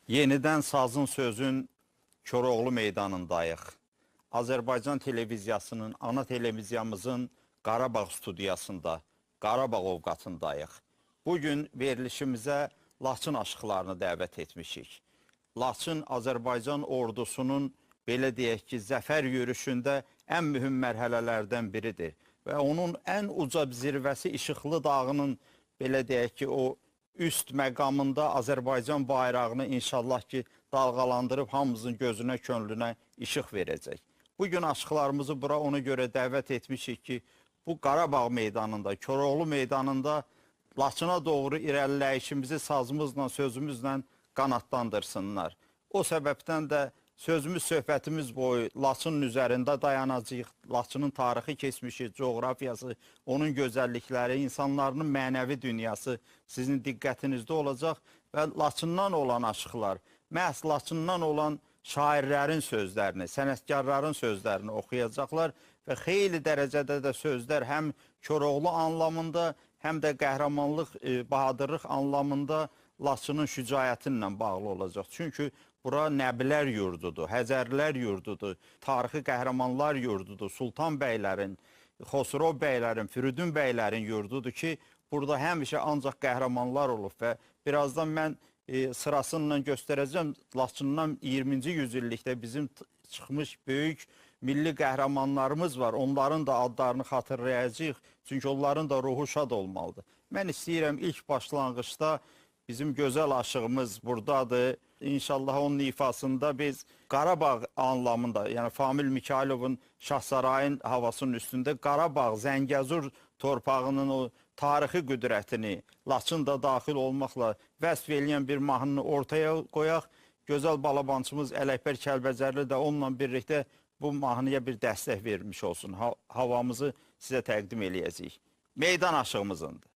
Yenidən Sazın Sözün Koroğlu meydanındayıq. Azərbaycan televiziyasının, ana televiziyamızın Qarabağ studiyasında, Qarabağ ovqatındayıq. Bugün verilişimizə Laçın aşıqlarını dəvət etmişik. Laçın Azərbaycan ordusunun, belə deyək ki, zəfər yürüşündə ən mühüm mərhələlərdən biridir. Və onun ən uca zirvəsi İşıqlı Dağının, belə deyək ki, o üst məqamında Azərbaycan bayrağını inşallah ki, dalğalandırıb hamımızın gözünə, könlünə işıq verəcək. Bugün aşıqlarımızı bura ona görə dəvət etmişik ki, bu Qarabağ meydanında, Koroğlu meydanında Laçına doğru irəliləyişimizi sazımızla, sözümüzlə qanatlandırsınlar. O səbəbdən də sözümüz, söhbətimiz boyu Laçının üzərində dayanacaq. Laçının tarixi, keçmişi, coğrafiyası, onun gözəllikləri, insanların mənəvi dünyası sizin diqqətinizdə olacaq və Laçından olan aşıqlar, məhz Laçından olan şairlərin sözlərini, sənətkarların sözlərini oxuyacaqlar və xeyli dərəcədə də sözlər həm Koroğlu anlamında, həm də qəhrəmanlıq, bahadırlıq anlamında Laçının şücaəti ilə bağlı olacaq. Çünki bura Nəbilər yurdudur, Həzərlər yurdudur, tarixi qəhrəmanlar yurdudur, Sultan bəylərin, Xosrov bəylərin, Firidun bəylərin yurdudur ki, burada həmişə ancaq qəhrəmanlar olub və birazdan mən sırasıyla göstərəcəm. Laçından 20-ci yüzillikdə bizim çıxmış böyük milli qəhrəmanlarımız var. Onların da adlarını xatırlayacağıq. Çünki onların da ruhu şad olmalıdır. Mən istəyirəm ilk başlanğıçda bizim gözəl aşığımız buradadır. İnşallah onun ifasında biz Qarabağ anlamında, yəni Famil Mikaylovun Şahsarayın havasının üstündə Qarabağ, Zəngəzur torpağının o tarixi qüdrətini, Laçın da daxil olmaqla vəsf eləyən bir mahnını ortaya qoyaq. Gözəl balabançımız Ələkbər Kəlbəcərli də onunla birlikdə bu mahnıya bir dəstək vermiş olsun. Havamızı sizə təqdim eləyəcəyik. Meydan aşığımızındır.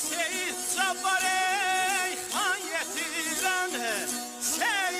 Seyit Cabbar ey xan yetirən, Seyit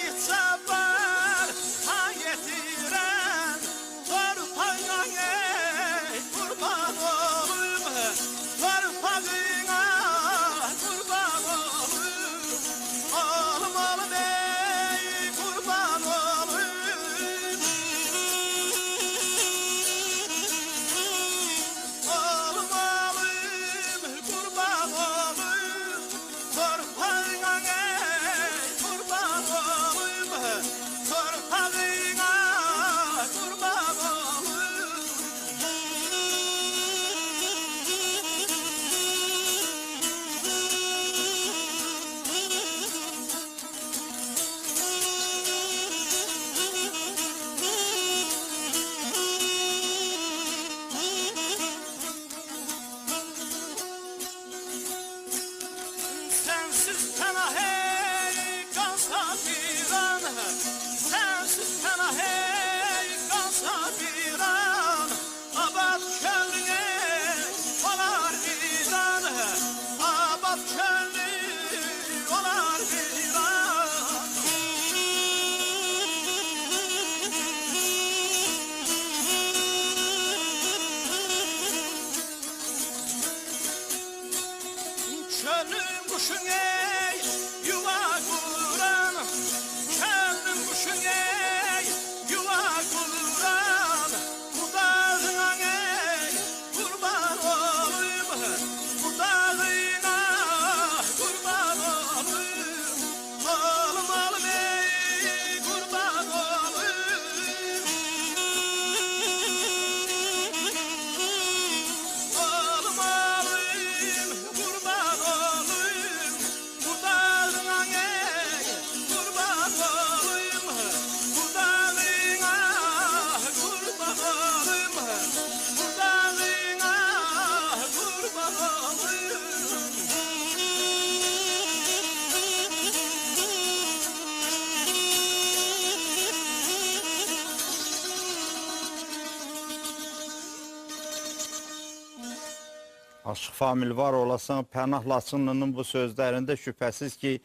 Aşıq Famil var olasan, Pənah Laçınlının bu sözlərində şübhəsiz ki,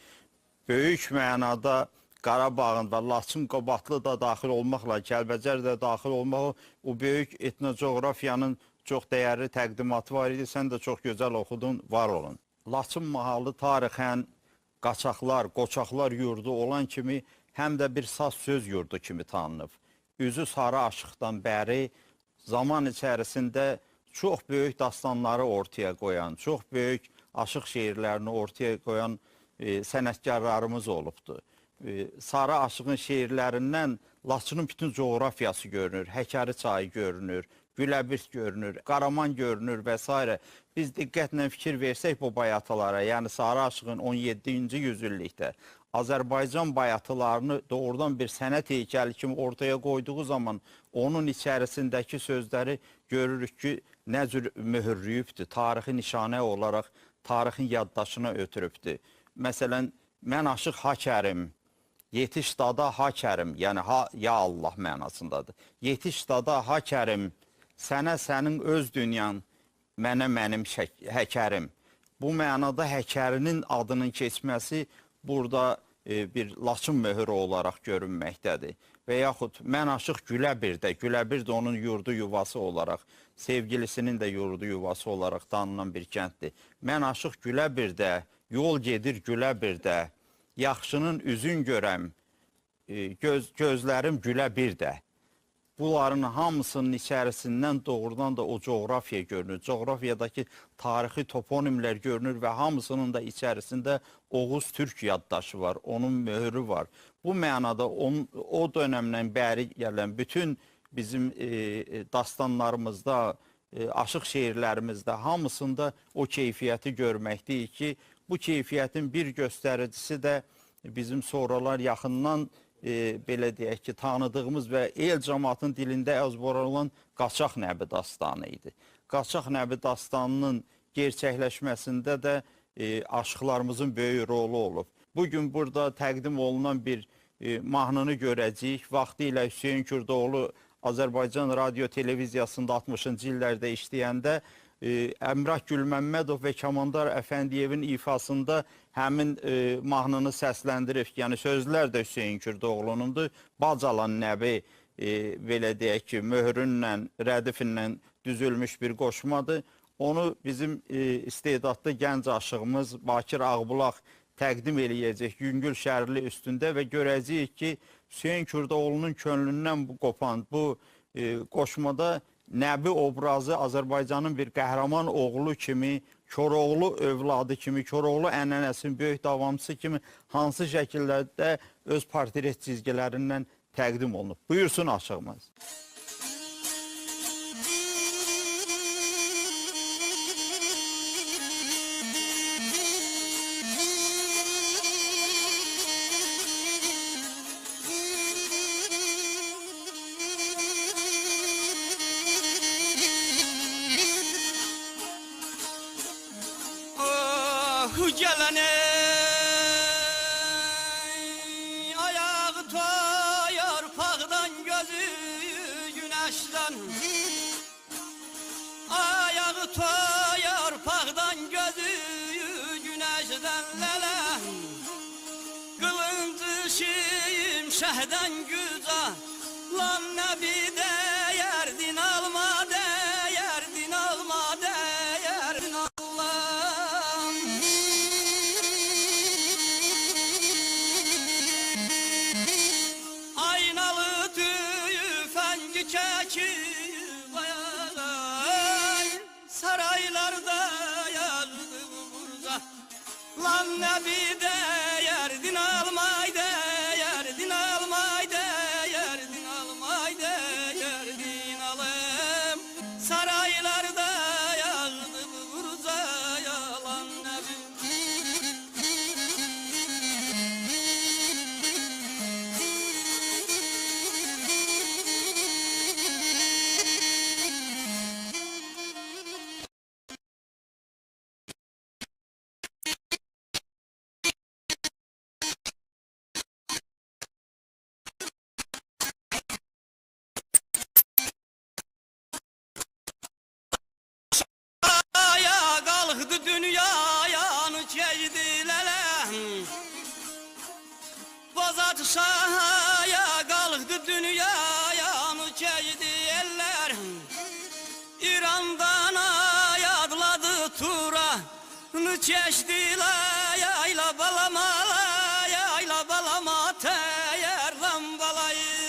böyük mənada Qarabağın və Laçın Qobatlı da daxil olmaqla, Kəlbəcər də daxil olmaqla o böyük etnocoğrafiyanın çox dəyərli təqdimatı var idi. Sən də çox gözəl oxudun, var olun. Laçın mahalı tarixən qaçaqlar, qoçaqlar yurdu olan kimi həm də bir saz söz yurdu kimi tanınıb. Üzü sarı aşıqdan bəri zaman içərisində çox böyük dastanları ortaya qoyan, çox böyük aşıq şeirlərini ortaya qoyan sənətkarlarımız olubdur. Sarı aşığın şeirlərindən Laçının bütün coğrafiyası görünür, Həkəri çayı görünür, Güləbirt görünür, Qaraman görünür və s. Biz diqqətlə fikir versək bu bayatalara, yəni Sarı aşığın 17-ci yüzillikdə Azərbaycan bayatılarını doğrudan bir sənət heykəli kimi ortaya qoyduğu zaman onun içərisindəki sözləri görürük ki, nə cür möhürləyibdir, tarixi nişanə olaraq tarixin yaddaşına ötürübdür. Məsələn, mən aşıq ha Kərim, yetiş dada ha Kərim, yəni ha, ya Allah mənasındadır. Yetiş dada ha Kərim, sənə sənin öz dünyan, mənə mənim həkərim. Bu mənada həkərinin adının keçməsi burada bir Laçın möhürü olaraq görünməkdədir. Və yaxud mən aşıq Güləbirdə, Güləbird onun yurdu yuvası olaraq, sevgilisinin də yurdu yuvası olaraq tanınan bir kənddir. Mən aşıq Güləbirdə, yol gedir Güləbirdə, yaxşının üzün görəm, gözlərim Güləbirdə. Bunların hamısının içərisindən doğrudan da o coğrafiya görünür. Coğrafiyadakı tarixi toponimlər görünür və hamısının da içərisində Oğuz Türk yaddaşı var, onun möhürü var. Bu mənada o dönəmdən bəri gələn bütün bizim dastanlarımızda, aşıq şeirlərimizdə hamısında o keyfiyyəti görməkdəyik ki, bu keyfiyyətin bir göstəricisi də bizim sonralar yaxından belə deyək ki, tanıdığımız və el cəmaatın dilində əzbara olan Qaçaq Nəbi dastanı idi. Qaçaq Nəbi dastanının gerçəkləşməsində də aşıqlarımızın böyük rolu olub. Bugün burada təqdim olunan bir mahnını görəcəyik. Vaxtilə Hüseyin Kürdoğlu Azərbaycan Radio Televiziyasında 60-cı illərdə işləyəndə Əmrah Gülməmmədov və Kamandar Əfəndiyevin ifasında həmin mahnını səsləndirib. Yəni sözlər də Hüseyin Kürdoğlu'nundur. Bacalan Nəbi belə deyək ki, möhrünlə, rədiflə düzülmüş bir qoşmadır. Onu bizim istedadlı gənc aşığımız Bakir Ağbulaq təqdim eləyəcək Yüngül Şərli üstündə və görəcəyik ki, Hüseyin Kürdoğlu'nun könlündən qopan bu qoşmada Nəbi obrazı Azərbaycanın bir qəhrəman oğlu kimi, Koroğlu övladı kimi, Koroğlu ənənəsinin böyük davamçısı kimi hansı şəkillərdə öz portret çizgilərindən təqdim olunub. Buyursun aşığımız. Gelene ayağı toyar pağdan gözü güneşten ayağı toyar pağdan gözü güneşten lele kılıncı şimşehden güzel lan nebi değerdin alma değerdin alma değerdin lan nebi değerdin almay değerdin almay değerdin almay değerdin alım saraylarda yazdı burza yalan nebi Azad Şah'a qalxdı dünyaya mükeydi eller. İran'dan ayadladı Tura, çeşdiler yayla balama, yayla balama teyer lambalayı.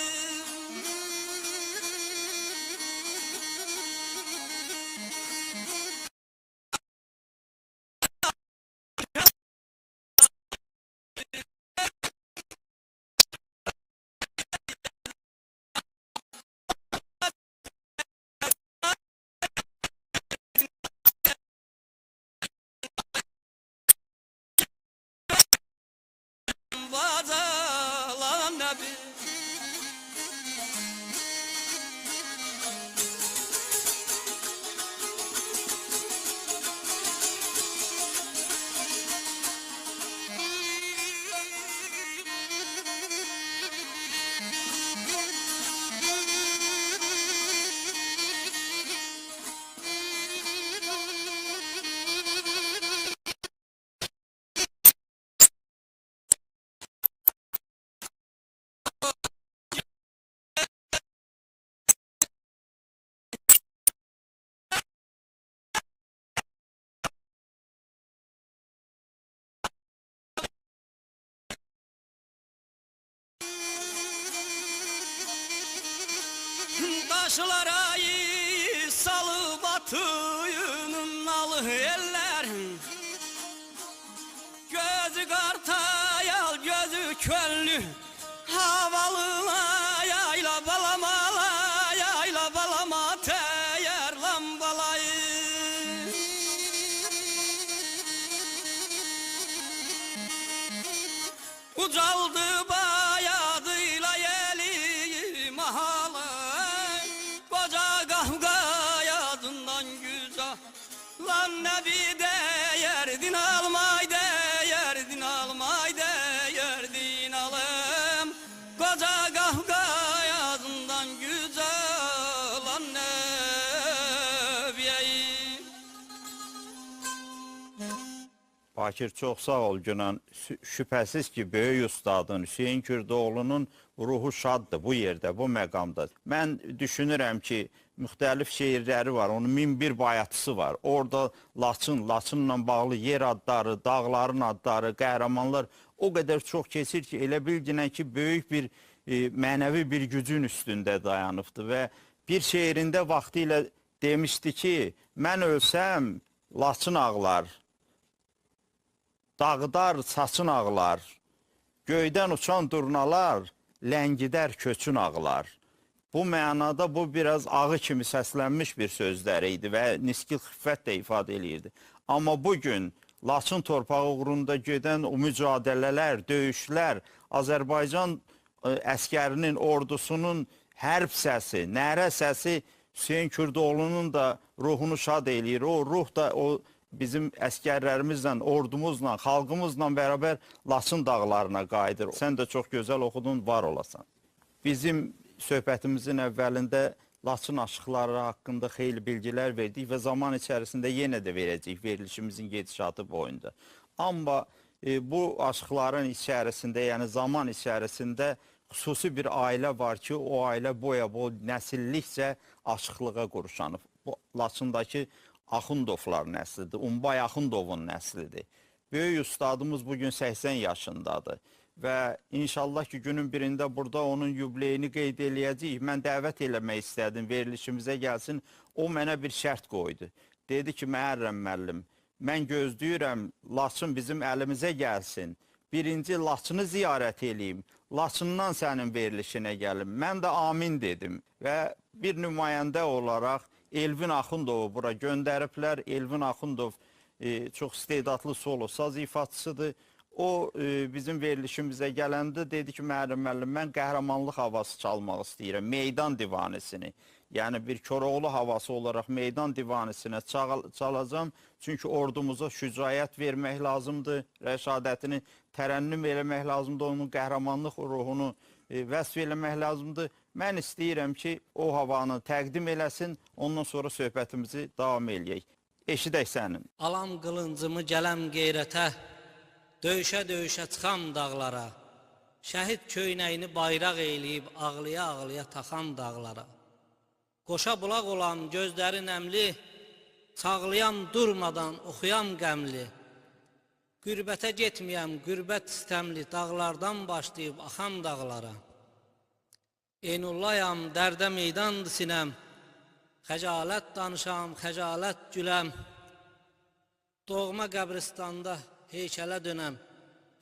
Bazalan nebi taşlara salıp atıyının alı eller. Gözü kartayal gözü köllü havalı yayla balama, yayla balama teyer lambalayı. Ucaldı bayadıyla yeli mahalı, koca kavga yadından güzel. Lan nebi değerdin almay, değerdin almay, değerdin alım. Koca kavga yadından güzel lan nebiyeyi. Bakir, çox sağ ol Günan. Şübhəsiz ki, böyük ustadın Hüseyin Kürdoğlu'nun ruhu şaddır bu yerdə, bu məqamda. Mən düşünürəm ki, müxtəlif şeirləri var, onun 1001 bayatısı var. Orada Laçınla bağlı yer adları, dağların adları, qəhrəmanlar o qədər çox keçir ki, elə bilginən ki, böyük bir mənəvi bir gücün üstündə dayanıbdır və bir şeirində vaxtilə demişdi ki, mən ölsəm Laçın ağlar, dağdar saçın ağlar, göydən uçan durnalar, ləngidər köçün ağlar. Bu mənada bu biraz ağı kimi səslənmiş bir sözləri idi və niskil xiffət də ifadə eləyirdi. Amma bugün Laçın torpağı uğrunda gedən o mücadilələr, döyüşlər, Azərbaycan əskərinin, ordusunun hərb səsi, nərə səsi Hüseyin Kürdoğlu'nun da ruhunu şad eləyir. O ruh da o bizim əskərlərimizlə, ordumuzla, xalqımızla bərabər Laçın dağlarına qayıdır. Sən də çox gözəl oxudun, var olasan. Bizim söhbətimizin əvvəlində Laçın aşıqları haqqında xeyli bilgilər verdik və zaman içərisində yenə də verəcəyik verilişimizin gedişatı boyunda. Amma bu aşıqların içərisində, yəni zaman içərisində xüsusi bir ailə var ki, o ailə boya-boy nəsillikcə aşıqlığa quruşanıb. Bu Laçındakı Axundovlar nəslidir, Umbay Axundovun nəslidir. Böyük ustadımız bugün 80 yaşındadır və inşallah ki, günün birində burada onun yubileyini qeyd eləyəcəyik. Mən dəvət eləmək istədim, verilişimizə gəlsin. O mənə bir şərt qoydu. Dedi ki, Məhərrəm müəllim, mən gözləyirəm, Laçın bizim əlimizə gəlsin. Birinci Laçını ziyarət eləyim, Laçından sənin verilişinə gəlim. Mən də amin dedim və bir nümayəndə olaraq Elvin Axundovu bura göndəriblər. Elvin Axundov çox istedadlı solo saz ifaçısıdır. O bizim verilişimizə gələndə dedi ki, Məhərrəm müəllim, mən qəhrəmanlıq havası çalmaq istəyirəm, meydan divanisini. Yəni bir Koroğlu havası olaraq meydan divanisine çalacağım. Çünkü ordumuza şücayət vermək lazımdır, rəşadətini tərənnüm eləmək lazımdır, onun qəhrəmanlıq ruhunu vəsf eləmək lazımdır. Mən istəyirəm ki, o havanı təqdim eləsin, ondan sonra söhbətimizi davam eləyək. Eşidək sənin. Alam qılıncımı gələm qeyrətə, döyüşə-döyüşə çıxam dağlara. şəhid köynəyini bayraq eyləyib ağlaya-ağlaya taxan dağlara. Qoşa bulaq olan gözləri nəmli, çağlayan durmadan oxuyan qəmli. Qürbətə getməyəm, qürbət istəmli, dağlardan başlayıb axan dağlara. Eynullayam, dərdə meydandır sinəm, xəcalət danışam, xəcalət güləm. Doğma qəbristanda heykələ dönəm,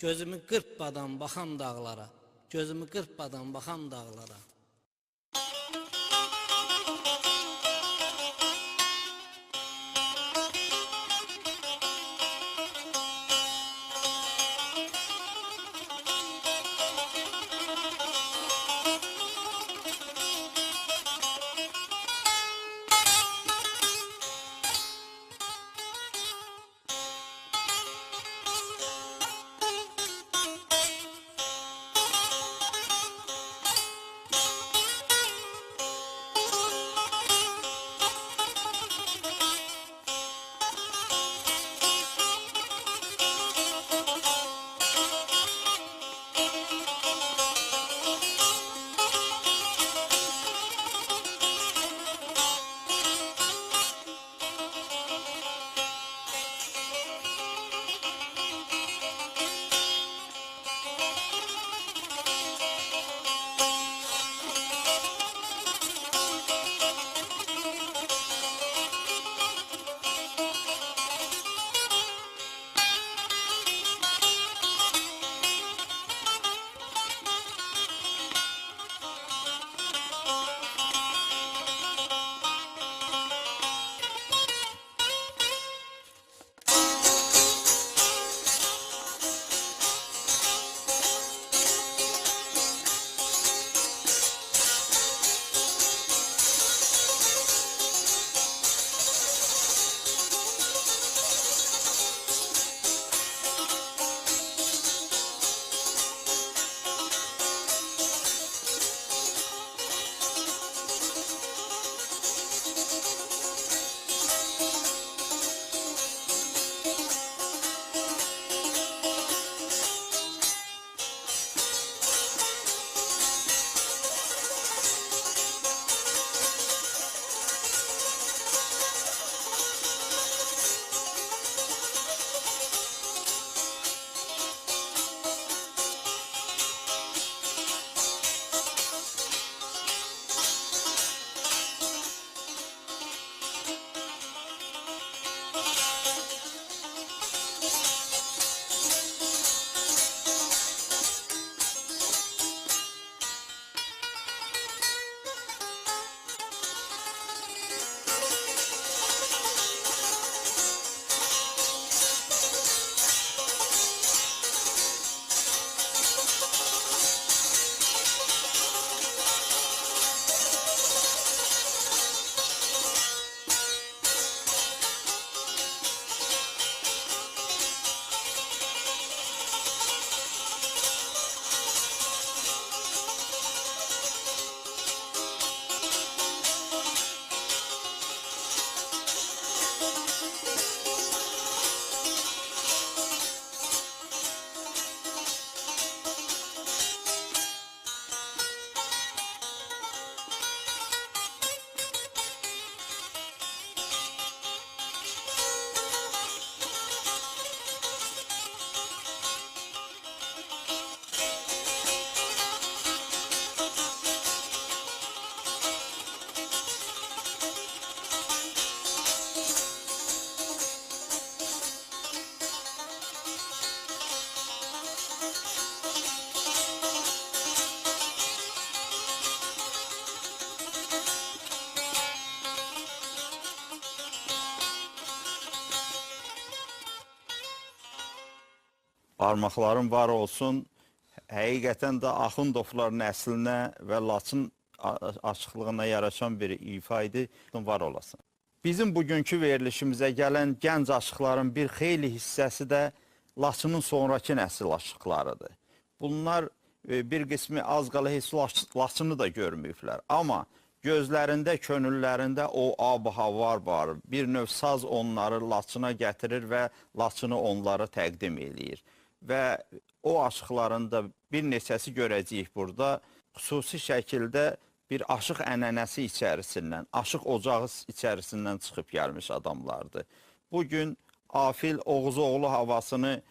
gözümü qırpmadan baxan dağlara, gözümü qırpmadan baxan dağlara. Barmaqların var olsun. Həqiqətən də Axundovlar nəslinə və Laçın açıqlığına yaraşan bir ifa idi. Var olasın. Bizim bugünkü verilişimizə gələn gənc aşıqların bir xeyli hissəsi də Laçının sonraki nəsil aşıqlarıdır. Bunlar bir qismi az qala heç Laçını da görməyiblər. Amma gözlərində, könüllərində o ab-hava var. Bir növ saz onları Laçına gətirir və Laçını onlara təqdim eləyir. Və O aşıqlarında bir neçəsi görəcəyik burada. Xüsusi şəkildə bir aşıq ənənəsi içərisindən, aşıq ocağı içərisindən çıxıb gəlmiş adamlardır. Bugün Afil Oğuzoğlu havasını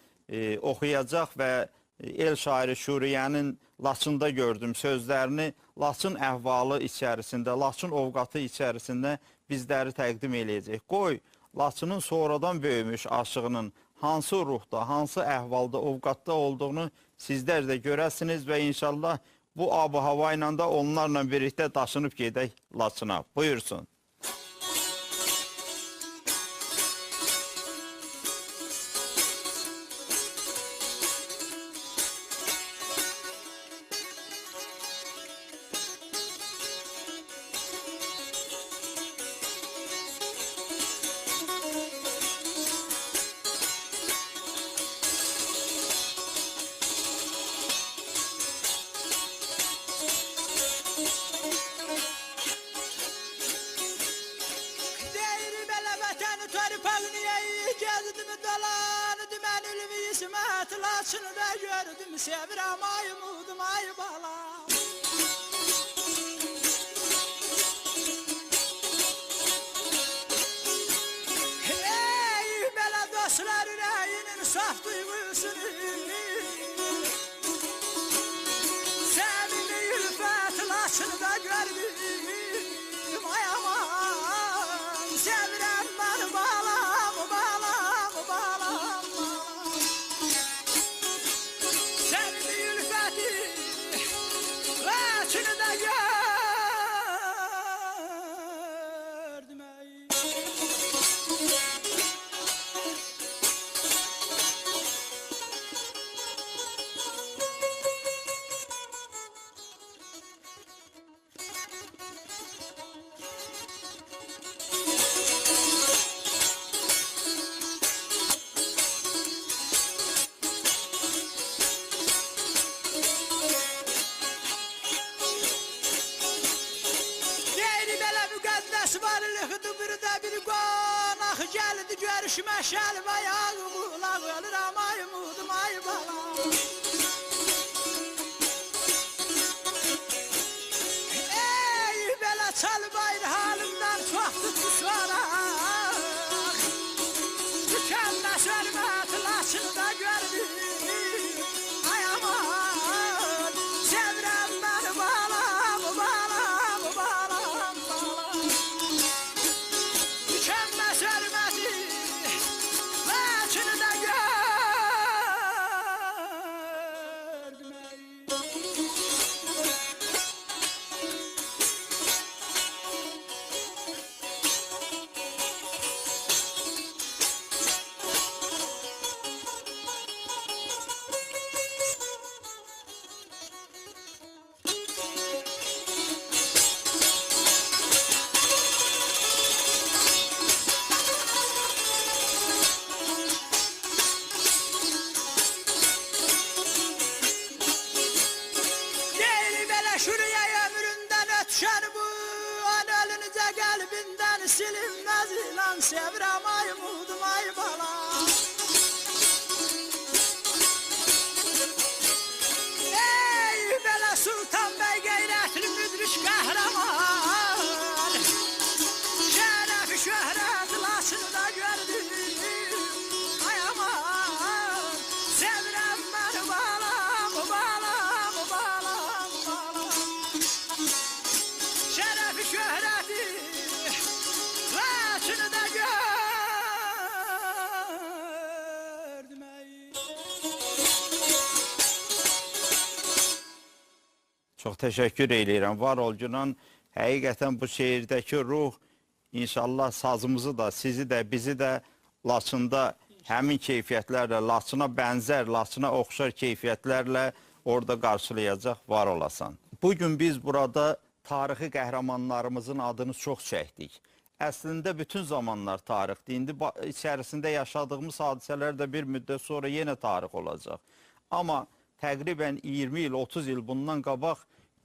oxuyacaq və el şairi Şuriyənin Laçında gördüm sözlərini Laçın əhvalı içərisində, Laçın ovqatı içərisində bizləri təqdim eləyəcək. Qoy Laçının sonradan böyümüş aşığının hansı ruhda, hansı əhvalda, ovqatda olduğunu sizlər də görəsiniz və inşallah bu ab-hava ilə də onlarla birlikdə daşınıb gedək Laçına. Buyursun. Laçını da gördüm, sevirəm ay umudum ay balam. Ey belə dostlar ürəyinin saf duygusunu, səmimi ülfət Laçını da gördüm ay aman. Sevirəm mən balam, balam, balam. Laçını da gördüm ey. Varlıqdı bir də bir qonaq gəldi görüşmə şəl və yağmurlar ölürəm ay umudum ay balam. Ey belə çal bayır halimdən çoxdur tutuşaraq, tükənməz hörmət Laçını da gördüm ay aman. Sevirəm mən balam, balam, balam. Tükənməz hörməti Laçını da gördüm ey. Şuraya ömründen ötüşen bu an ölünce kalbinden silinmez ilan. Sevirəm ay umudum ay balam. Ey belə Sultan Bey qeyrətli müdrik qəhrəman, şərəfi şöhrət Laçını da gördüm ay aman. Sevirəm mən balam, balam, balam. Şerefi şöhreti Laçını da gördüm ey. Çox təşəkkür edirəm. Var ol Günan. Həqiqətən bu şeirdəki ruh inşallah sazımızı da, sizi də, bizi də Laçında həmin keyfiyyətlərlə, Laçına bənzər, Laçına oxşar keyfiyyətlərlə orada qarşılayacaq. Var olasan. Bugün biz burada tarixi qəhrəmanlarımızın adını çox çəkdik. Əslində bütün zamanlar tarixdir. İndi içərisində yaşadığımız hadisələr də bir müddət sonra yenə tarix olacaq. Amma təqribən 20 il, 30 il bundan qabaq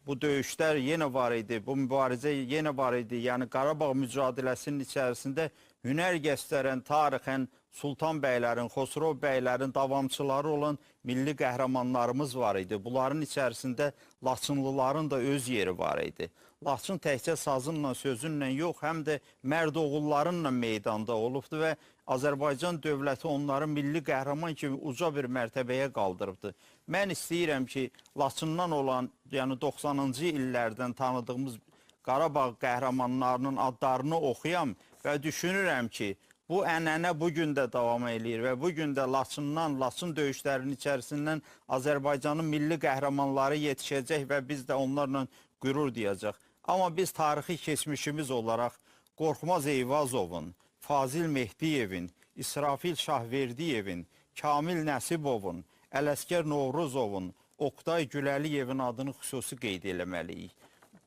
bu döyüşler yenə var idi, bu mübarizə yenə var idi. Yəni Qarabağ mücadeləsinin içərisində hünər göstərən tarixən Sultan bəylərin, Xosrov bəylərin davamçıları olan milli qəhrəmanlarımız var idi. Bunların içərisində Laçınlıların da öz yeri var idi. Laçın təkcə sazınla, sözünlə yox, həm də mərd oğullarınla meydanda olubdu və Azərbaycan dövləti onları milli qəhrəman kimi uca bir mərtəbəyə qaldırıbdı. Mən istəyirəm ki, Laçından olan, yəni 90-cı illərdən tanıdığımız Qarabağ qəhrəmanlarının adlarını oxuyam və düşünürəm ki, bu ənənə bugün də davam eləyir və bugün də Laçından, Laçın döyüşlərinin içərisindən Azərbaycanın milli qəhrəmanları yetişəcək və biz də onlarla qürur deyəcək. Amma biz tarixi keçmişimiz olaraq Qorxmaz Eyvazovun, Fazil Mehdiyevin, İsrafil Şahverdiyevin, Kamil Nəsibovun, Ələsgər Novruzovun, Oqtay Güləliyevin adını xüsusi qeyd eləməliyik.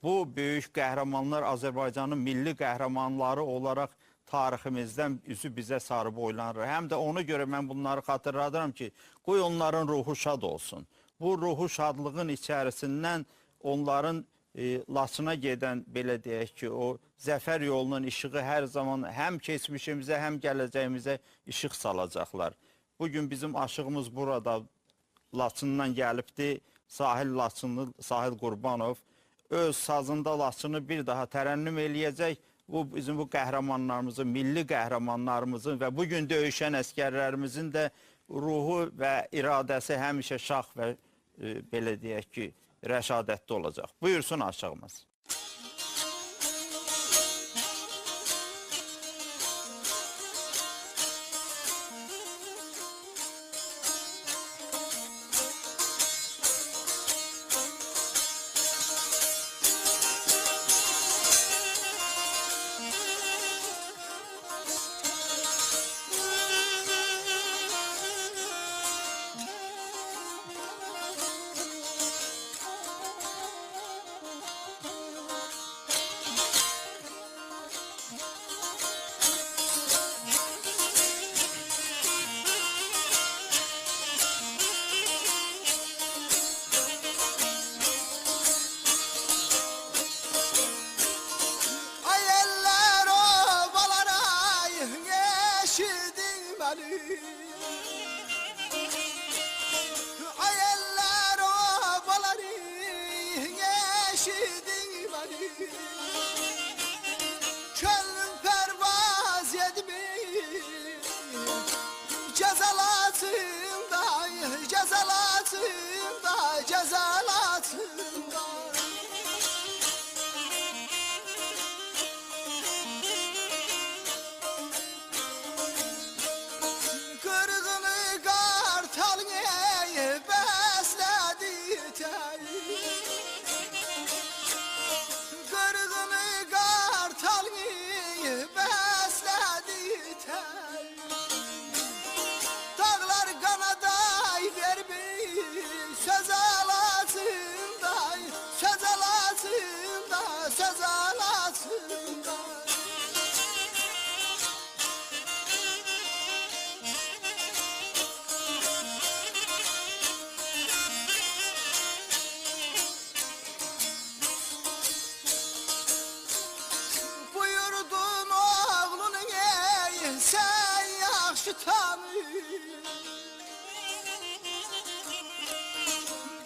Bu böyük qəhrəmanlar Azərbaycanın milli qəhrəmanları olaraq tariximizdən üzü bizə sarı boylanır. Həm də ona görə mən bunları xatırladıram ki, qoy onların ruhu şad olsun. Bu ruhu şadlığın içərisindən onların Laçına gedən, belə deyək ki, o zəfər yolunun işığı hər zaman həm keçmişimizə, həm gələcəyimizə işıq salacaqlar. Bugün bizim aşığımız burada Laçından gəlibdi, Sahil Laçınlı, Sahil Qurbanov öz sazında Laçını bir daha tərənnüm eləyəcək. Bu bizim bu qəhrəmanlarımızın, milli qəhrəmanlarımızın və bugün döyüşən əskərlərimizin də ruhu və iradəsi həmişə şax və belə deyək ki, rəşadətli olacaq. Buyursun aşığımız.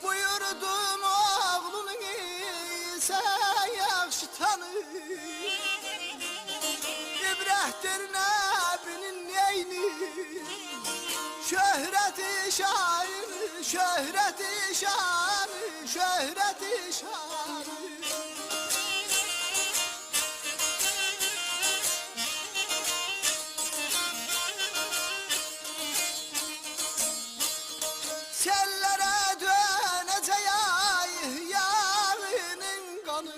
Buyurdum oğlunu sen yaxşı tanı. İbrahtir Nəbinin neyni, şöhreti şanı, şöhreti şanı, şöhreti şanı. Sellere döneceğim yarının kanı.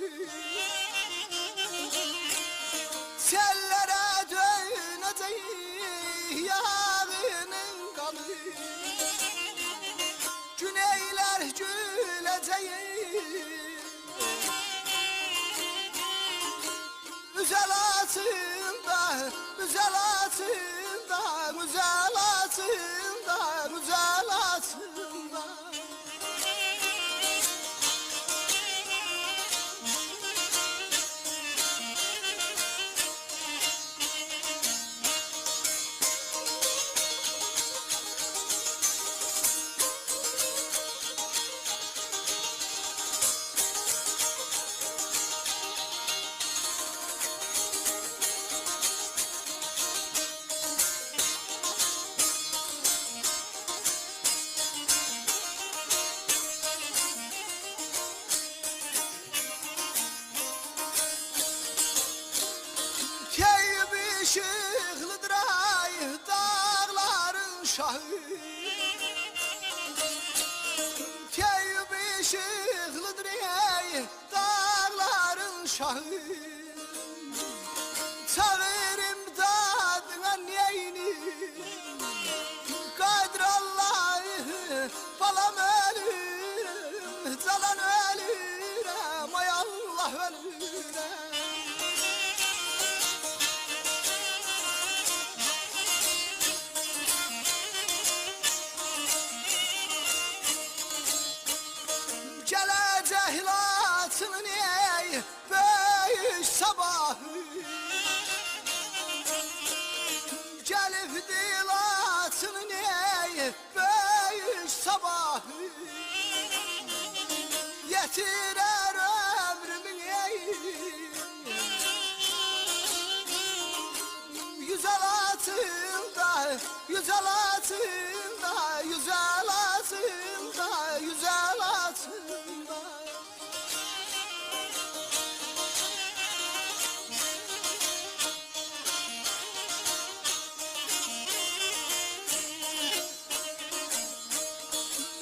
Sellere döneceğim yarının kanı. Güneyler güleceğim. Güzel altında, güzel altında, güzel altında, güzel altında. şahı çağırım dadına neyini Kadir Allah'ı balam ölürüm Calan ölürüm ay Allah ölürüm Gelecek Laçının ey böyük sabahı Gelip Laçının ey böyük sabahı Yetirer ömrümün ey Güzel altında, güzel altında, güzel altında, güzel altında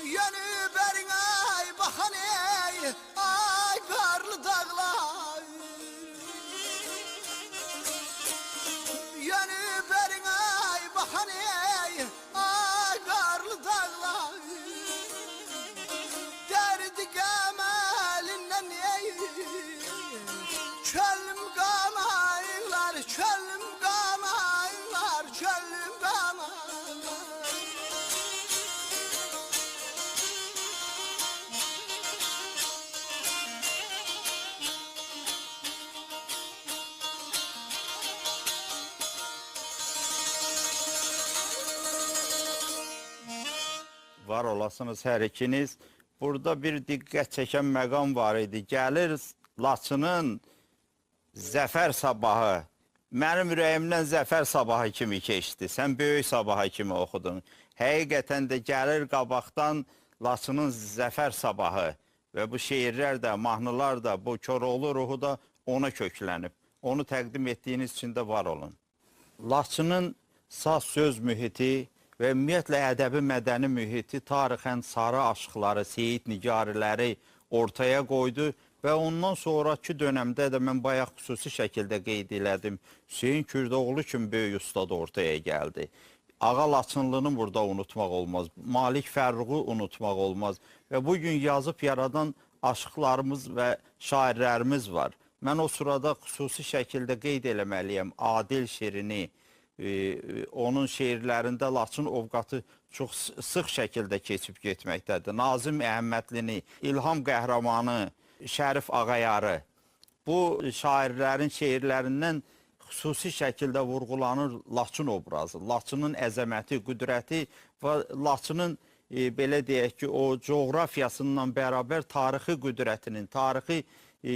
Yönü berin ay bakan ey, ay karlı dağlar Yönü berin ay bakan ey, ay karlı dağlar Derdi gemelinden ey, çölüm kamaylar, çölüm kamaylar, çölüm kamaylar Var olasınız hər ikiniz. Burada bir diqqət çəkən məqam var idi. Gəlir Laçının zəfər sabahı. Mənim ürəyimdən zəfər sabahı kimi keçdi. Sən böyük sabahı kimi oxudun. Həqiqətən də gəlir qabaqdan Laçının zəfər sabahı və bu şeirlər də, mahnılar da, bu Koroğlu ruhu da ona köklənib. Onu təqdim etdiyiniz üçün də var olun. Laçının saz söz mühiti və ümumiyyətlə ədəbi mədəni mühiti tarixən sarı aşıqları, Seyid Nigariləri ortaya qoydu və ondan sonraki dönəmdə də mən bayaq xüsusi şəkildə qeyd elədim. Hüseyin Kürdoğlu kimi böyük ustad ortaya gəldi. Ağa Laçınlını burada unutmaq olmaz, Malik Fərruğu unutmaq olmaz və bugün yazıb yaradan aşıqlarımız və şairlərimiz var. Mən o sırada xüsusi şəkildə qeyd eləməliyəm Adil Şirini, onun şeirlərində Laçın ovqatı çox sıx şəkildə keçib getməkdədir. Nazim Əhəmmədlini, İlham Qəhrəmanı, Şərif Ağayarı bu şairlərin şeirlərindən xüsusi şəkildə vurğulanır Laçın obrazı, Laçının əzəməti, qüdrəti və Laçının belə deyək ki, o coğrafiyasından bərabər tarixi qüdrətinin, tarixi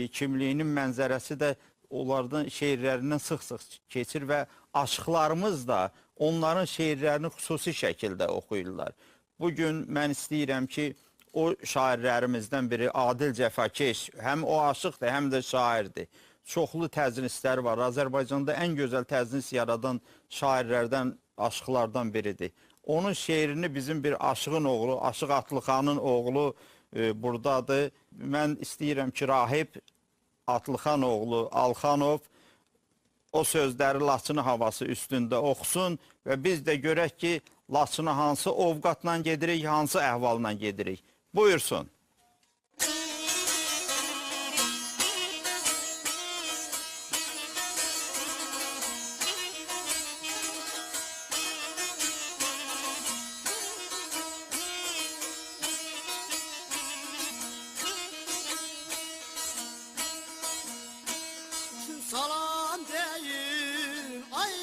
kimliyinin mənzərəsi də onlardan şeirlərindən sıx-sıx keçir və aşıqlarımız da onların şeirlərini xüsusi şəkildə oxuyurlar. Bugün mən istəyirəm ki, o şairlərimizdən biri Adil Cəfakeş, həm o aşıqdır, həm də şairdir. Çoxlu təznisləri var. Azərbaycanda ən gözəl təznis yaradan şairlərdən, aşıqlardan biridir. Onun şeirini bizim bir aşığın oğlu, Aşıq Atlıxanın oğlu buradadır. Mən istəyirəm ki, Rahib Atlıxan oğlu Alxanov o sözləri Laçını havası üstündə oxusun və biz də görək ki, Laçına hansı ovqatla gedirik, hansı əhvalla gedirik. Buyursun. Salam deyin ay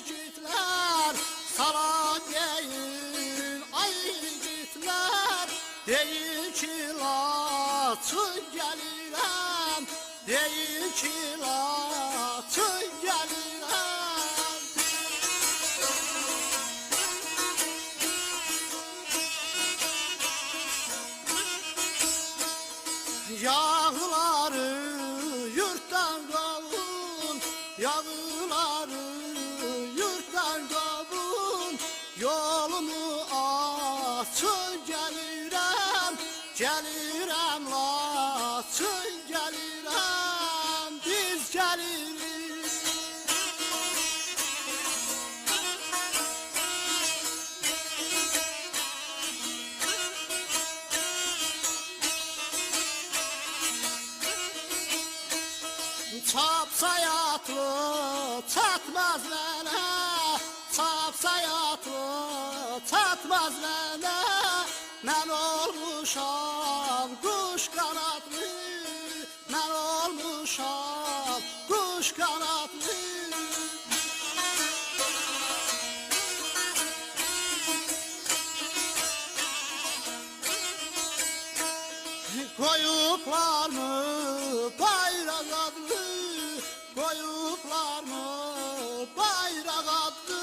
yiğitler, salam deyin ay yiğitler. Deyin ki Laçın gelirəm, deyin ki Laçın gelirəm. Yağları yurtdan qavun, yağları yurtdan qavun. Yolumu açın gelirəm, gelirəm Laçın gelirəm. Çapsayatlı çatmaz mənə, çapsayatlı çatmaz mənə. Mən olmuşam kuş kanatlı, mən olmuşam kuş kanatlı. Koyuplar mı bayrak adlı, koyuplar mı bayrak adlı.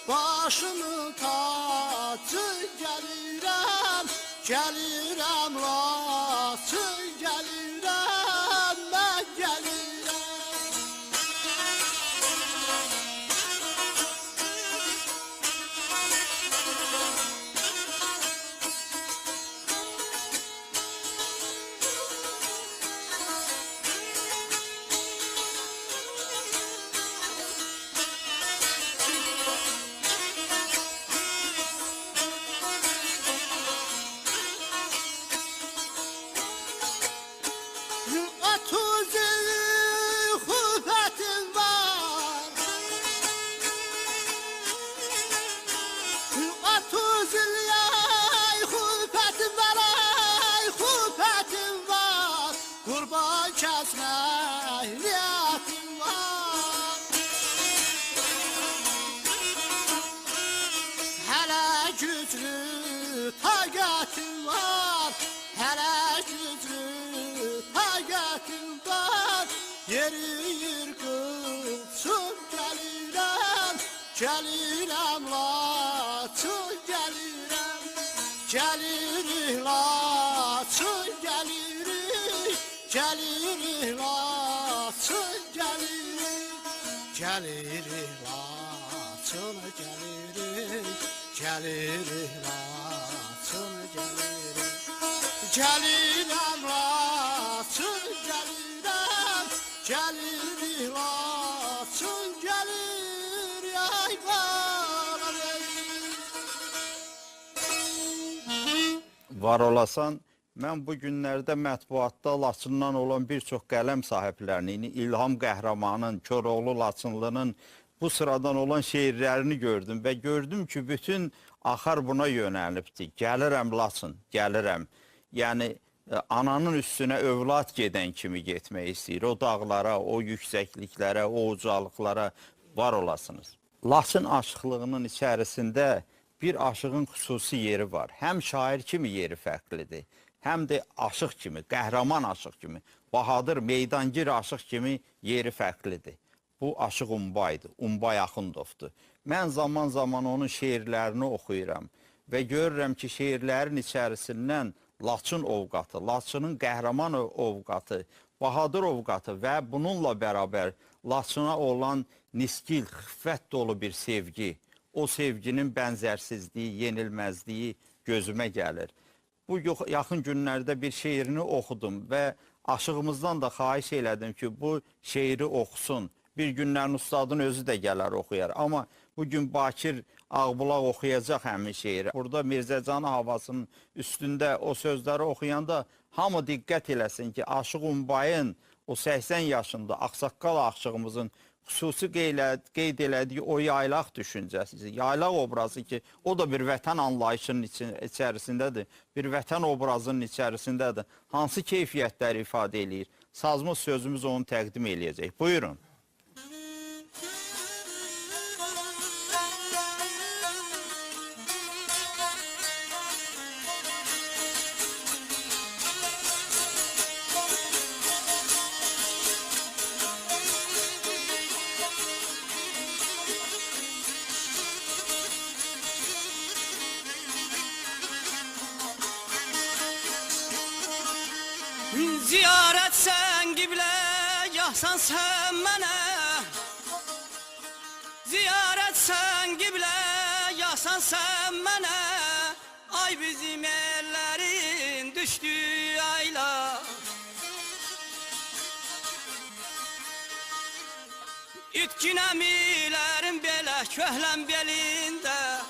Başımın tacı gelirəm, gelirəm laçı gelirəm, mən gelirəm. Otuz il hüfetim var, otuz il ay hüfetim var, ay hüfetim var. Kurban kesmek niyetim var. Hele güçlü taqətim var, hele güçlü taqətim var. Yeriyir qılçım gəlirəm, gəlirəm laçın gəlirəm. Gəlirik laçın gəlirik, gəlirik laçın gəlirik. Gəlirik laçın gəlirik, gəlirik laçın gəlirik. Gəlirəm laçın gəlirəm, gəlirik laçın gəlir. Ay bana Var olasan, mən bu günlərdə mətbuatda Laçından olan bir çox qələm sahiblərinin, İlham Qəhrəmanın, Koroğlu Laçınlının bu sıradan olan şeirlərini gördüm və gördüm ki, bütün axar buna yönəlibdir. Gəlirəm Laçın, gəlirəm. Yəni, ananın üstünə övlad gedən kimi getmək istəyir. O dağlara, o yüksəkliklərə, o ucalıqlara var olasınız. Laçın aşıqlığının içərisində bir aşığın xüsusi yeri var. Həm şair kimi yeri fərqlidir, həm də aşıq kimi, qəhrəman aşıq kimi, Bahadır, meydangir aşıq kimi yeri fərqlidir. Bu aşıq Umbaydır, Umbay Axundovdur. Mən zaman-zaman onun şeirlərini oxuyuram və görürəm ki, şeirlərin içərisindən Laçın ovqatı, Laçının qəhrəman ovqatı, Bahadır ovqatı və bununla bərabər Laçına olan niskil, xiffət dolu bir sevgi, o sevginin bənzərsizliyi, yenilməzliyi gözümə gəlir. Bu yaxın günlərdə bir şeirini oxudum və aşığımızdan da xahiş elədim ki, bu şeiri oxusun. Bir günlərin ustadın özü də gələr oxuyar. Amma bugün Bakir Ağbulaq oxuyacaq həmin şeiri. Burada Mirzəcan havasının üstündə o sözləri oxuyanda hamı diqqət eləsin ki, Aşıq Umbayın o 80 yaşında ağsaqqal aşığımızın xüsusi qeyd elədiyi o yaylaq düşüncəsi, yaylaq obrazı ki, o da bir vətən anlayışının içərisindədir, bir vətən obrazının içərisindədir. Hansı keyfiyyətləri ifadə eləyir? Sazımız, sözümüz onu təqdim eləyəcək. Buyurun. Ziyaret sen gible yahsan sen mənə, ziyaret sen gible yahsan sen mənə. Ay bizim ellerin düştüğü ayla, İtkin əmilərin belə köhləm belində,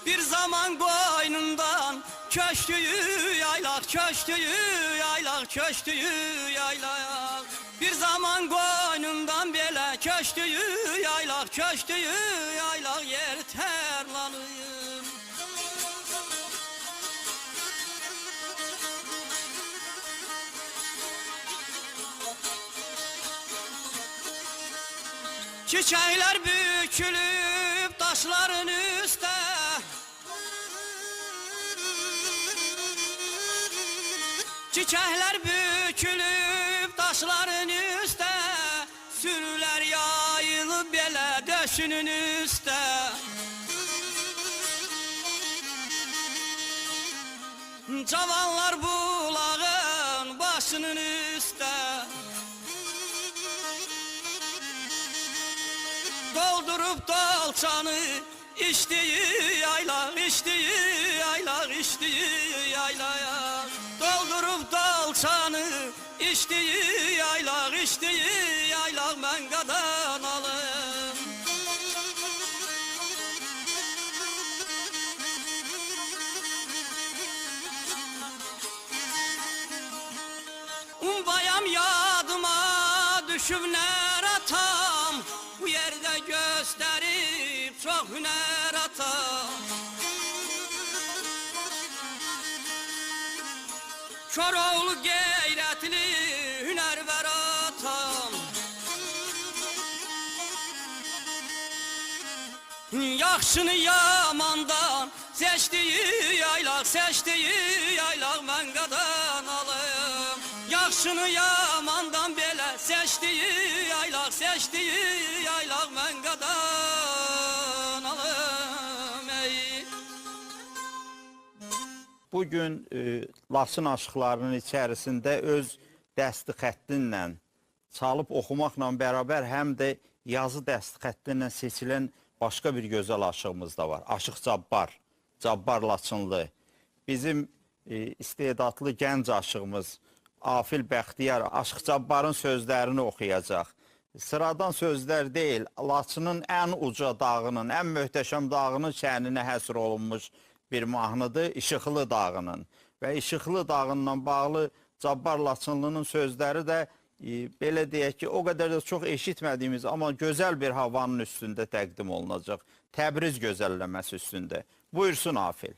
bir zaman boynundan köştüyü yaylaq, köştüyü yaylaq, köştüyü yaylaq. Bir zaman qoynumdan belə köştüyü yaylaq yer tərlanıyım. Çiçekler bükülüp taşların üstte, çiçekler bükülüp taşların üstte, sürüler yayılıp belə döşünün üstte. Cavanlar bulağın başının üstte, doldurup dolçanı içtiği yaylaq, içtiği yaylaya. Doldurup dolçanı içtiği yaylaq mən qadan alım. Bayam yadıma düşüb nər atam, bu yerde gösterip çok hüner atam. Koroğlu gayretli hüner ver atam. Yaxşını yamandan seçtiği yaylaq mən qadan alım. Yaxşını yamandan belə seçtiği yaylaq mən qadan alım. Ey. Bugün Laçın aşıqlarının içərisində öz dəsti xəttinlə çalıb oxumaqla bərabər həm də yazı dəsti xəttinlə seçilən başqa bir gözəl aşığımız da var. Aşıq Cabbar Laçınlı. Bizim istedadlı gənc aşığımız Afil Bəxtiyar Aşıq Cabbarın sözlərini oxuyacaq. Sıradan sözlər deyil, Laçının ən uca dağının, ən möhtəşəm dağının şəninə həsr olunmuş bir mahnıdır, İşıqlı dağının. Və İşıqlı dağından bağlı Cabbar Laçınlının sözləri də belə deyək ki, o qədər də çox eşitmədiyimiz, amma gözəl bir havanın üstündə təqdim olunacaq. Təbriz gözəlləməsi üstündə. Buyursun Afil.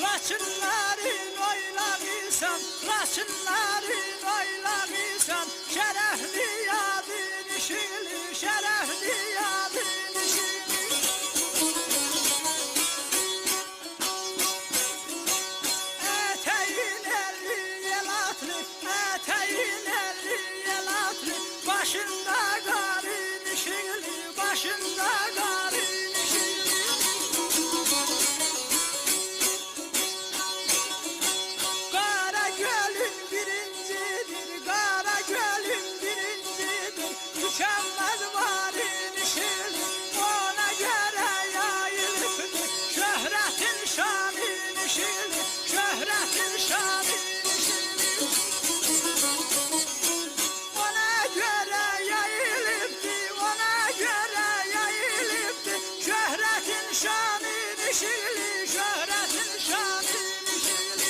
Laçınların oylağıysan, Laçınların oylağıysan, şərəfli yadın işili, şərəfli yadın işili. Ətəyin 50 yel atlı, ətəyin 50 yel atlı, başında qarın işili, başında qarın işili. Kara gölün birincidir, kara gölün birincidir, tükenmez varın işili, ona göre yayılıptır, şöhretin şanın işili, şöhretin şanın işili. Ona göre yayılıptır, ona göre yayılıptır, şöhretin şanın işili, şöhretin şanın işili.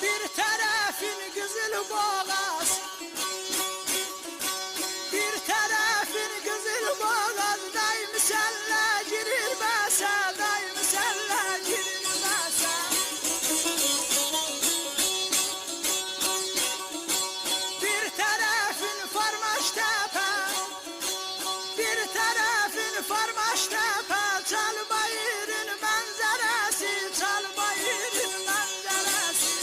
Bir tarafın güzel boğaz, bir tarafın güzel boğaz, daim senle girilmese, daim senle girilmese. Bir tarafın Farmaş tepe, bir tarafın Farmaş tepe, Çalbayır'ın manzarası, Çalbayır'ın manzarası.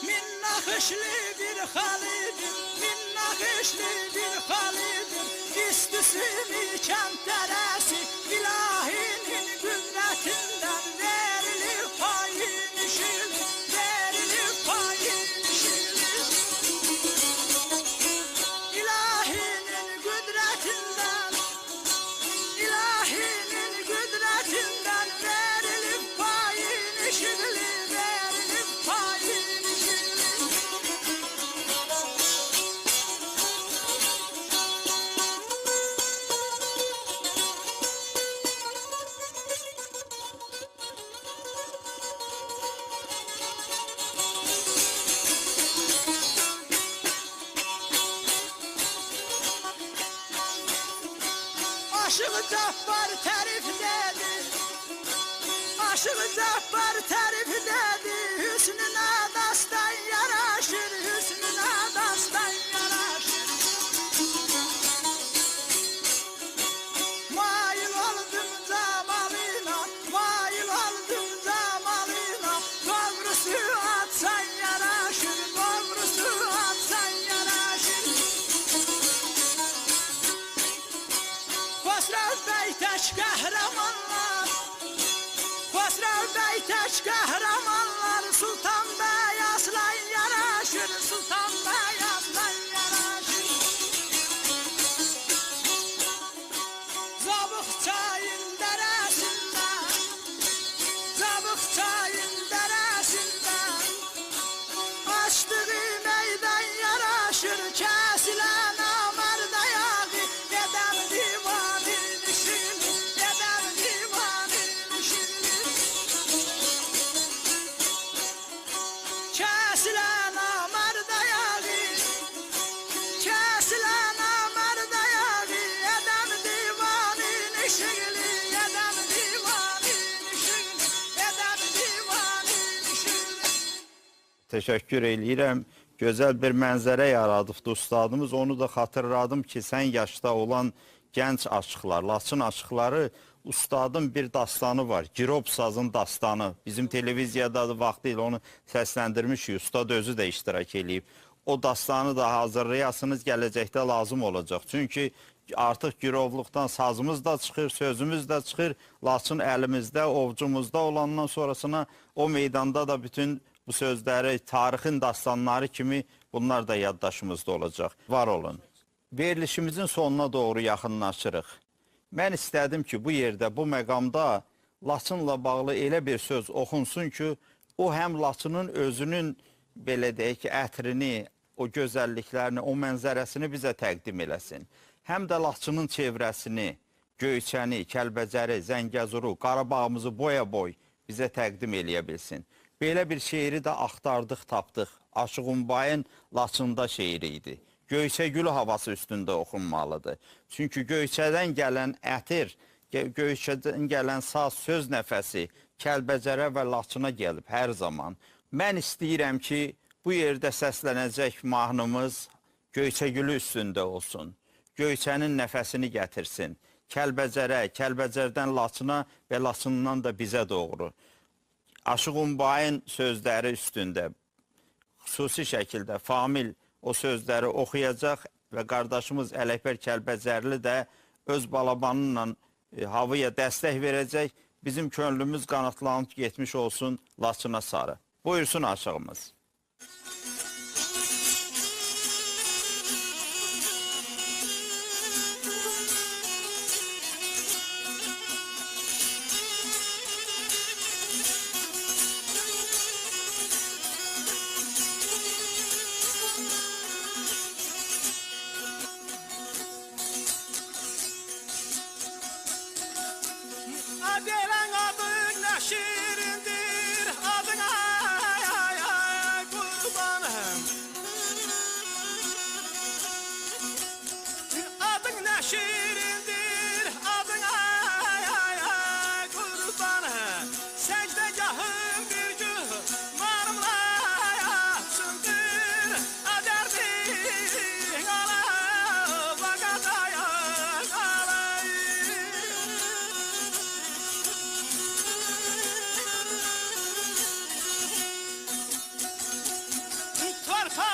Min nakışlı bir halidir, minnakışlı bir halidir. İstisini kent deresi, ilahinin güdretinden verilir payın işilir, verilir payın işilir. İlahinin güdretinden, ilahinin güdretinden verilir payın işilir, verilir payın işilir. Aşık Cabbar tərif dedi, Aşık Cabbar tərif dedi. Hüsnüne dastan yaraşır, hüsnüne dastan yaraşır. Mail oldum zamalına, mail oldum zamalına. Doğrusu atsan yaraşır, doğrusu atsan yaraşır. Xosrov Beytaş kahramanlar, Xosrov Beytaş kahramanlar. Sultan Bey aslan yaraşır, Sultan Bey aslan yaraşır. Zabık çayın deresinde, Zabık çayın deresinde. Açtığı meydan yaraşır, kesilen amar dayağı. Dedem divanın işini, dedem divanın işini. Kesilen amar dayağı, kesilen amar dayağı. Dedem divanın işini, dedem divanın işini, dedem divanın işini. Teşekkür edirəm. Gözəl bir mənzərə yaradıbdı ustadımız. Onu da xatırladım ki, sən yaşda olan gənc aşıqlar, Laçın aşıqları, ustadın bir dastanı var. Girov sazın dastanı. Bizim televiziyada da vaxtı ilə onu səsləndirmişik. Ustad özü də iştirak eləyib. O dastanı da hazırlayasınız, gələcəkdə lazım olacaq. Çünki artıq girovluqdan sazımız da çıxır, sözümüz də çıxır. Laçın əlimizdə, ovcumuzda olandan sonrasına o meydanda da bütün bu sözləri, tarixin dastanları kimi bunlar da yaddaşımızda olacaq. Var olun. Verilişimizin sonuna doğru yaxınlaşırıq. Mən istədim ki, bu yerdə, bu məqamda Laçınla bağlı elə bir söz oxunsun ki, o həm Laçının özünün, belə deyək ki, ətrini, o gözəlliklərini, o mənzərəsini bizə təqdim eləsin. Həm də Laçının çevrəsini, Göyçəni, Kəlbəcəri, Zəngəzuru, Qarabağımızı boya-boy bizə təqdim eləyə bilsin. Belə bir şeiri də axtardıq, tapdıq. Aşığunbayın Laçında şeiri idi. Göyçə gülü havası üstündə oxunmalıdır. Çünki Göyçədən gələn ətir, Göyçədən gələn saz, söz nəfəsi Kəlbəcərə və Laçına gəlib hər zaman. Mən istəyirəm ki, bu yerdə səslənəcək mahnımız Göyçəgülü üstündə olsun. Göyçənin nəfəsini gətirsin. Kəlbəcərə, Kəlbəcərdən Laçına və Laçından da bizə doğru. Aşığunbayın sözləri üstündə xüsusi şəkildə Famil o sözləri oxuyacaq və qardaşımız Ələkbər Kəlbəcərli də öz balabanınla havaya dəstək verəcək. Bizim könlümüz qanatlanıb getmiş olsun Laçına sarı. Buyursun aşığımız. Adelen adın ne şirindir, adın ay ay ay kurbanım. Adın ne şirindir, adın ay ay ay kurbanım. Secdegahım bir gün varımla yatsındır. Aderdin ala bagadaya alay. Torpa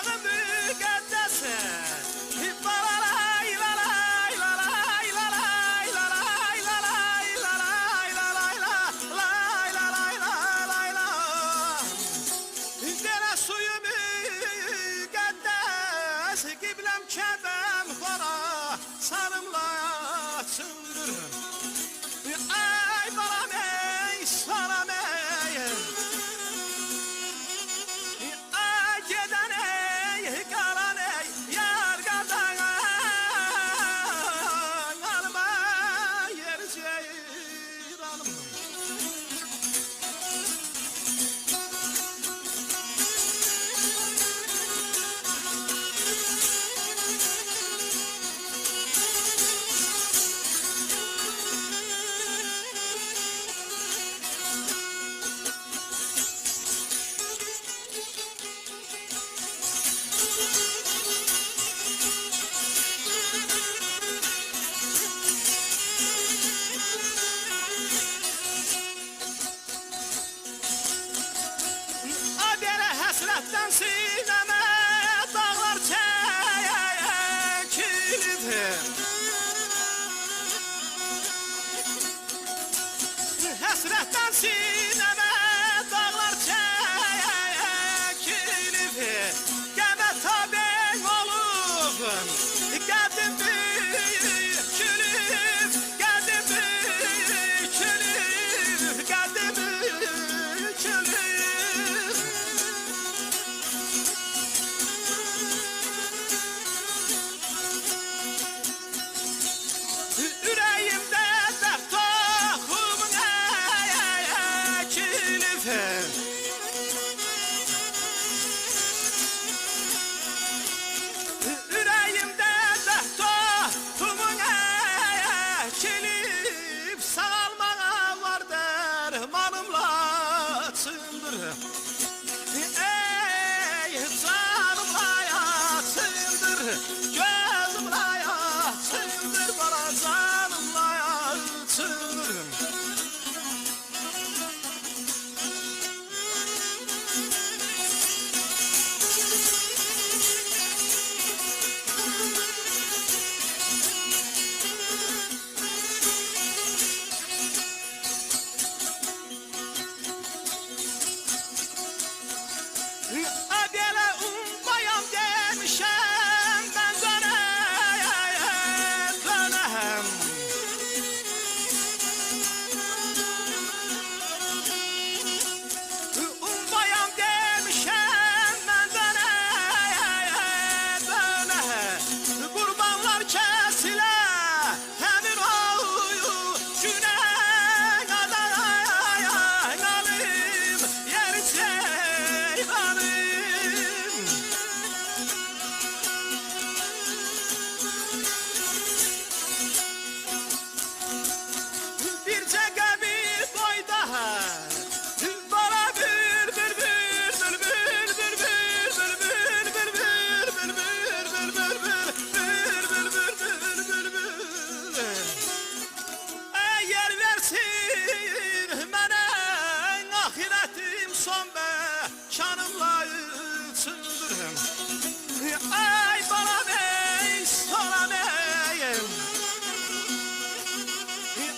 Ay bana bey, sana beyim.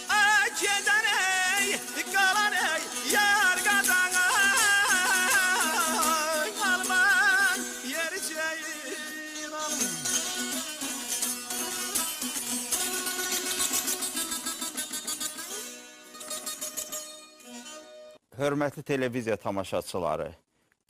Ay geden ey, kalan ey, yar kazan ay. Alman yereceğin alman. Hörmətli televiziya tamaşaçıları,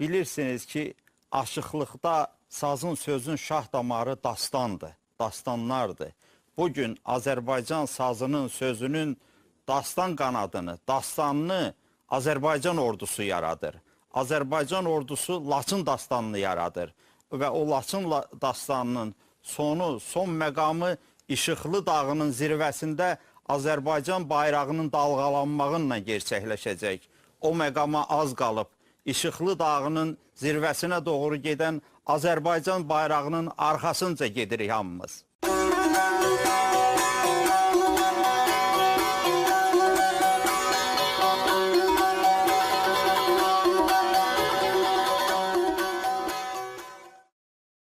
bilirsiniz ki, aşıqlıqda sazın sözün şah damarı dastandır, dastanlardır. Bugün Azərbaycan sazının sözünün dastan qanadını, dastanını Azərbaycan ordusu yaradır. Azərbaycan ordusu Laçın dastanını yaradır və o Laçın dastanının sonu, son məqamı İşıqlı dağının zirvəsində Azərbaycan bayrağının dalğalanmağıyla gerçəkləşəcək. O məqama az qalıb. İşıqlı dağının zirvəsinə doğru gedən Azərbaycan bayrağının arxasınca gedirik hamımız.